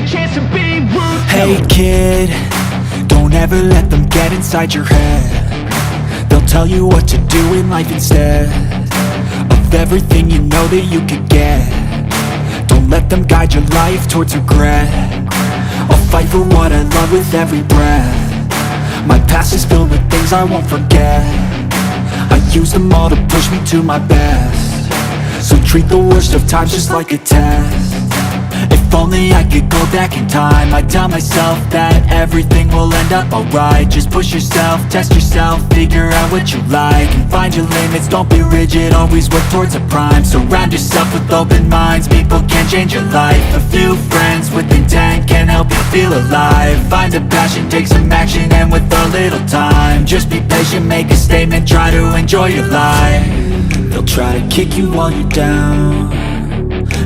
your chance to be ruthless. Hey kid, don't ever let them get inside your head. They'll tell you what to do in life instead of everything you know that you could get. Don't let them guide your life towards regret. I'll fight for what I love with every breath. My past is filled with things I won't forget. I use them all to push me to my best. So treat the worst of times just like a test. If only I could go back in time, I'd tell myself that everything will end up alright. Just push yourself, test yourself, figure out what you like, and find your limits, don't be rigid, always work towards a prime. Surround yourself with open minds, people can change your life. A few friends with intent can help you feel alive. Find a passion, take some action, and with a little time, just be patient, make a statement, try to enjoy your life. They'll try to kick you while you're down.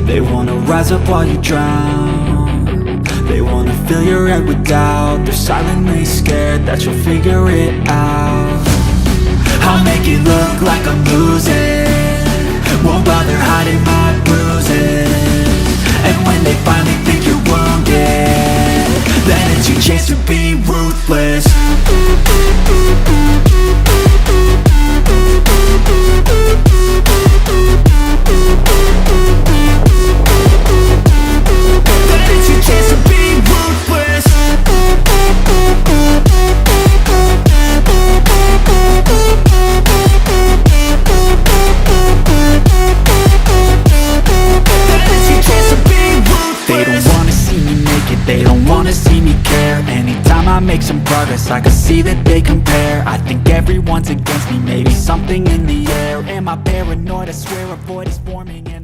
They wanna rise up while you drown. They wanna fill your head with doubt. They're silently scared that you'll figure it out. I'll make it look like I'm losing, won't bother hiding my bruises. And when they finally think you're wounded, then it's your chance to be ruthless. They don't wanna see me care. Anytime I make some progress, I can see that they compare. I think everyone's against me, maybe something in the air. Am I paranoid? I swear a void is forming and